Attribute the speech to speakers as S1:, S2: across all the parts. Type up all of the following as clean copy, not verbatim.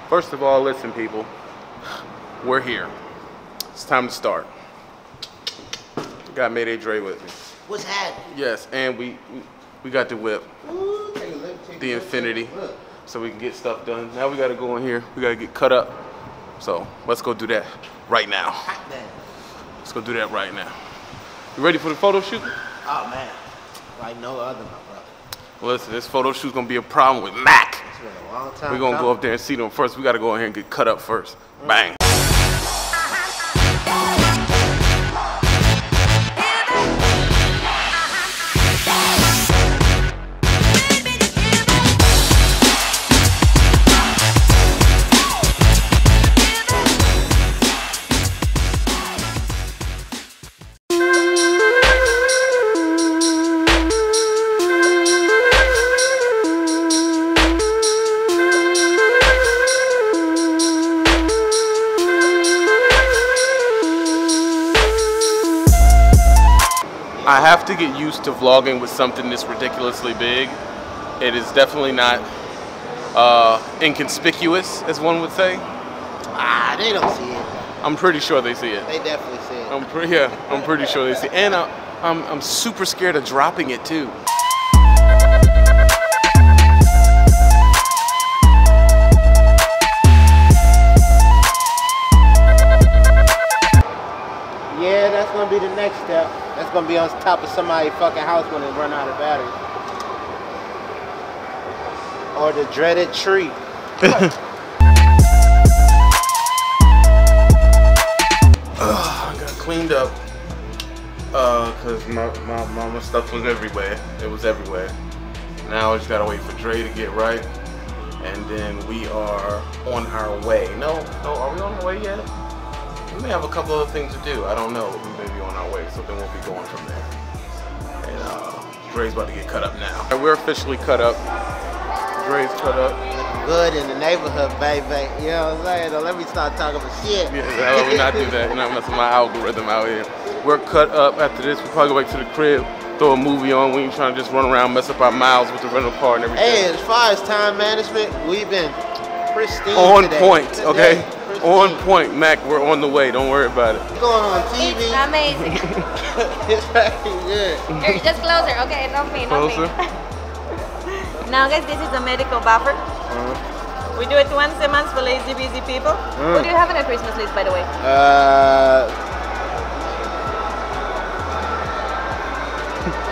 S1: First of all, listen, people. We're here. It's time to start. Got Mayday Dre with me.
S2: What's happening?
S1: Yes, and we got the whip, the Infinity, so we can get stuff done. Now we gotta go in here. We gotta get cut up. So let's go do that right now. Let's go do that right now. You ready for the photo shoot?
S2: Oh man, like no other, my brother.
S1: Well, listen, this photo shoot's gonna be a problem with Mac.
S2: It's been a long time.
S1: We're gonna go up there and see them first. We gotta go in here and get cut up first. Bang. I have to get used to vlogging with something this ridiculously big. It is definitely not inconspicuous, as one would say.
S2: Ah, they don't see it.
S1: I'm pretty sure they see it.
S2: They definitely see it.
S1: I'm pretty sure they see it. And I'm super scared of dropping it too.
S2: Yeah, that's gonna be the next step. That's gonna be on top of somebody's fucking house when they run out of batteries. Or the dreaded tree.
S1: I got cleaned up because my stuff was everywhere. It was everywhere. Now I just gotta wait for Dre to get right, and then we are on our way. No, are we on our way yet? We may have a couple other things to do. I don't know. We may be on our way, so then we'll be going from there. And Dre's about to get cut up now. And we're officially cut up. Dre's cut up.
S2: Looking good in the neighborhood, baby. You know what I'm saying? Don't let me start talking about shit.
S1: Yeah, how we not do that? You're not messing with my algorithm out here. We're cut up. After this, we'll probably go back to the crib, throw a movie on. We ain't trying to just run around, mess up our miles with the rental car and everything.
S2: Hey, as far as time management, we've been pristine
S1: on
S2: today.
S1: point, okay?
S2: Pristine.
S1: On point, Mac. We're on the way. Don't worry about it.
S2: Going on TV.
S3: It's amazing.
S2: It's very good.
S3: Here, just closer. Okay, not me, not
S1: Closer.
S3: me. Now, guys, this is a medical buffer. We do it once a month for lazy, busy people. What do you have on your Christmas list, by the way?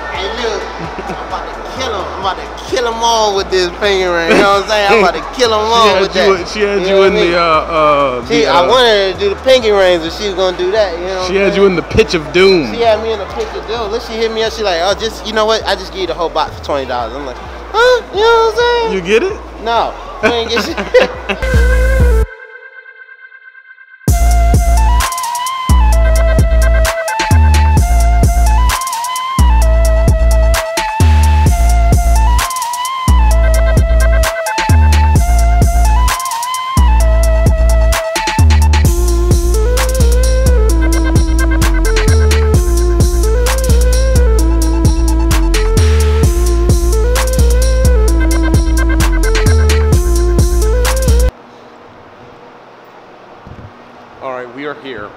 S2: Hey, look. I'm about to kill him. I'm about to kill them all with this finger ring. You know what I'm saying? I'm about to kill them all with that.
S1: She had you in the
S2: I wanted her to do the pinky rings, but she was gonna do that. You know.
S1: She had you in the pitch of doom.
S2: She had me in the pitch of doom. Look, she hit me up. She like, oh, just you know what? I just give you the whole box for $20. I'm like, huh? You know what I'm saying?
S1: You get it?
S2: No, you ain't get shit.
S1: We are here.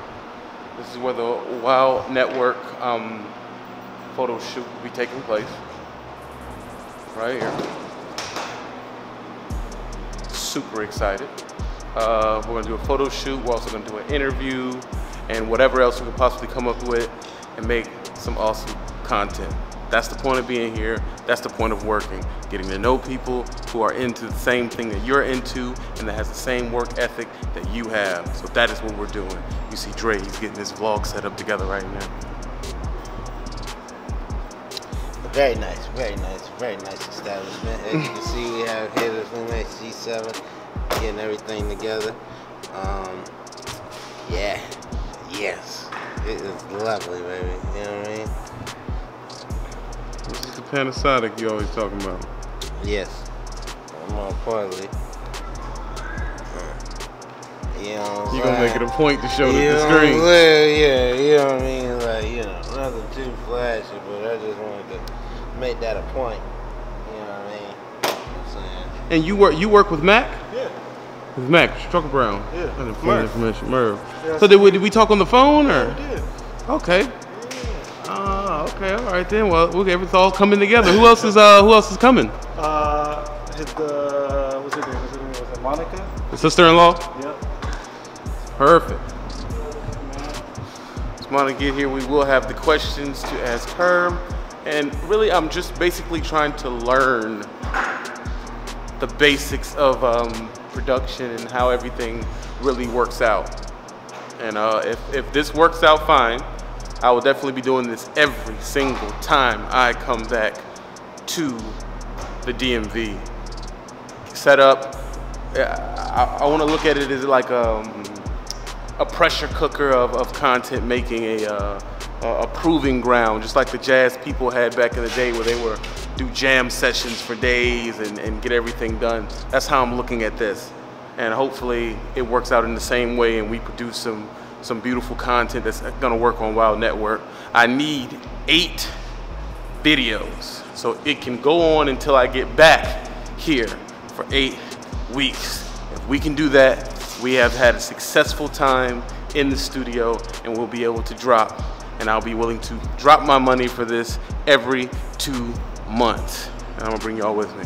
S1: This is where the WOW Network photo shoot will be taking place. Right here. Super excited. We're gonna do a photo shoot. We're also gonna do an interview and whatever else we can possibly come up with and make some awesome content. That's the point of being here. That's the point of working. Getting to know people who are into the same thing that you're into and that has the same work ethic that you have. So that is what we're doing. You see Dre, he's getting this vlog set up together right now.
S2: Very nice, very nice, very nice establishment. As you can see, we have here this roommate G7 getting everything together. Yeah, yes, it is lovely, baby. You know what I mean?
S1: This is the Panasonic you always talking about.
S2: Yes, more importantly. You know
S1: You gonna make it a point to show the screen.
S2: Well, yeah, you know what I mean? Like, you know, nothing too flashy, but I just wanted to make that a point. You know what I mean? You know what I'm saying?
S1: And you work with Mac?
S2: Yeah.
S1: It's Max, Trucker Brown.
S2: Yeah.
S1: Information, Merv.
S2: Yeah,
S1: So did we talk on the phone, or?
S2: Yeah, we did.
S1: Okay. Okay, all right then. Well, it's all coming together. Who else is coming?
S2: What's her name? Was it Monica?
S1: The sister-in-law?
S2: Yep.
S1: Perfect. As Monica get here, we will have the questions to ask her. And really, I'm just basically trying to learn the basics of production and how everything really works out. And if this works out fine, I will definitely be doing this every single time I come back to the DMV. Set up, I want to look at it as like a pressure cooker of content making, a proving ground, just like the jazz people had back in the day where they were do jam sessions for days and get everything done. That's how I'm looking at this. And hopefully it works out in the same way and we produce some beautiful content that's gonna work on Wild Network. I need 8 videos so it can go on until I get back here for 8 weeks. If we can do that, we have had a successful time in the studio and we'll be able to drop, and I'll be willing to drop my money for this every 2 months. And I'm gonna bring y'all with me.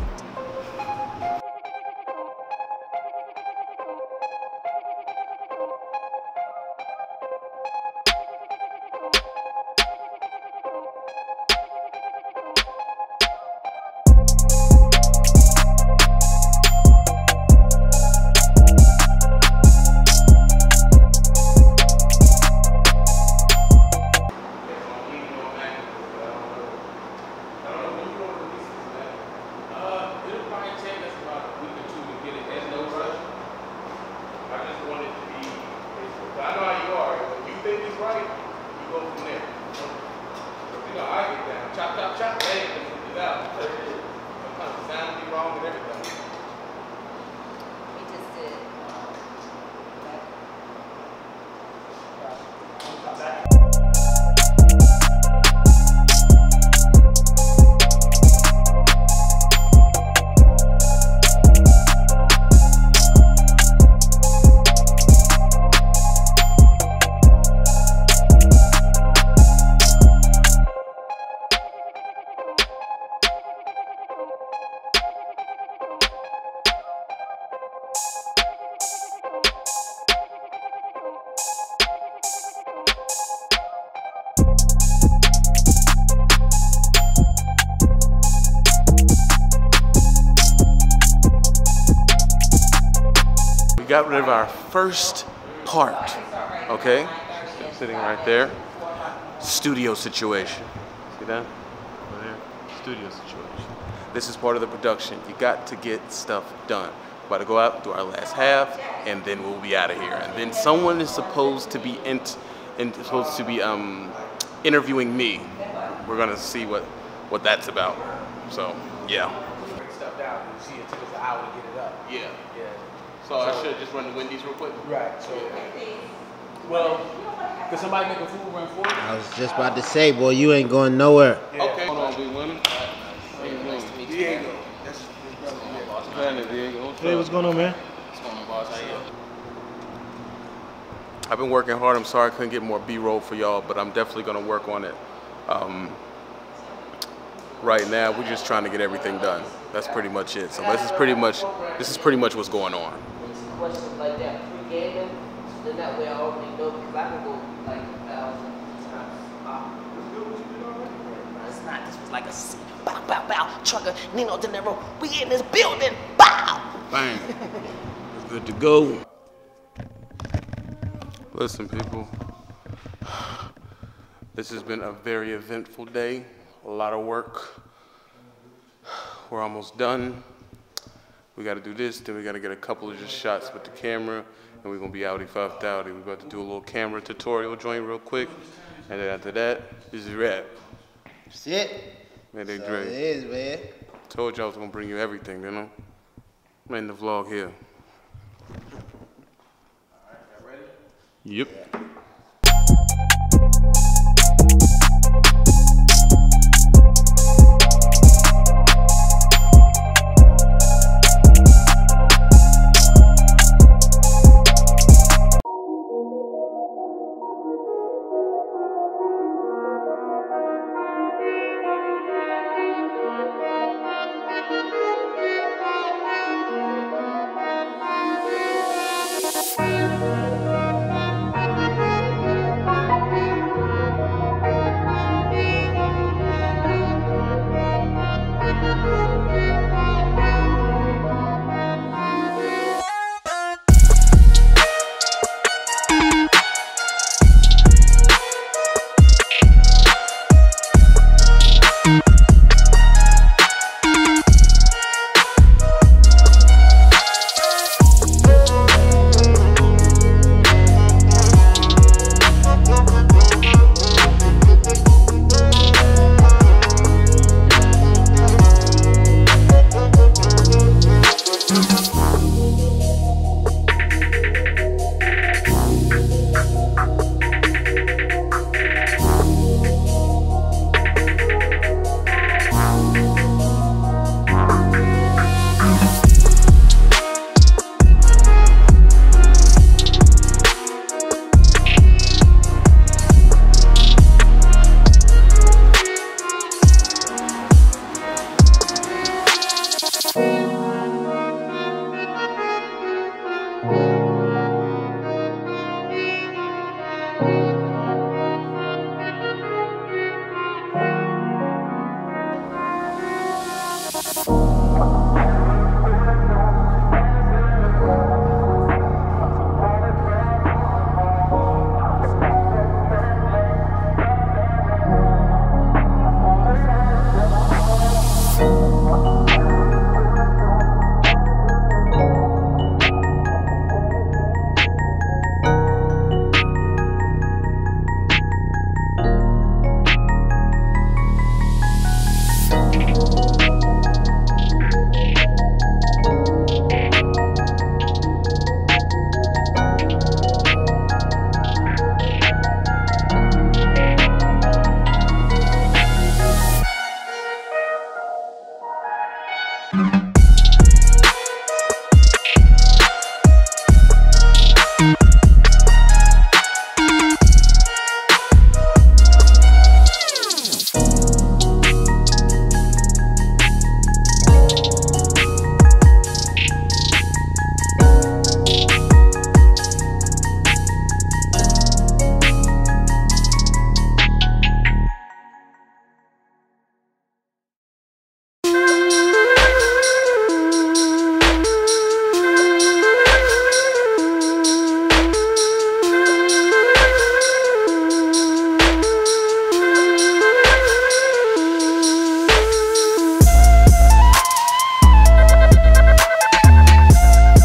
S1: Got rid of our first part, okay? Sitting right there. Studio situation. See that? Right there. Studio situation. This is part of the production. You got to get stuff done. We're about to go out, do our last half, and then we'll be out of here. And then someone is supposed to be interviewing me. We're gonna see what that's about. So yeah.
S4: Break stuff down. You see, it took us an hour to get it up.
S1: Yeah.
S4: Yeah.
S1: So I should just run the Wendy's real quick?
S4: Right, so, well, could somebody make a food run for you?
S2: I was just about to say, boy, you ain't going nowhere.
S1: Yeah. Okay. Hold on, big women.
S4: Nice to meet you.
S1: Diego. That's his brother. Diego.
S2: Hey, what's going on, man?
S4: What's going on, boss? How you?
S1: I've been working hard. I'm sorry I couldn't get more B-roll for y'all, but I'm definitely gonna work on it. Right now, we're just trying to get everything done. That's pretty much it. So this is pretty much what's going on.
S5: Questions like that pre-gaming, so then that way I already know, because I can go like 1,000 times. It's not, this was like a bow, bow, bow, trucker, Nino De Niro, we in this building, bow!
S1: Bang. It's good to go. Listen, people. This has been a very eventful day. A lot of work. We're almost done. We got to do this, then we got to get a couple of just shots with the camera, and we're going to be outy fucked outy. We're about to do a little camera tutorial joint real quick, and then after that, this is wrap.
S2: That's it.
S1: Man, they
S2: So
S1: Dre.
S2: it is, man.
S1: Told you I was going to bring you everything, you know? I'm in the vlog here.
S4: All right, y'all ready?
S1: Yep.
S2: Yeah.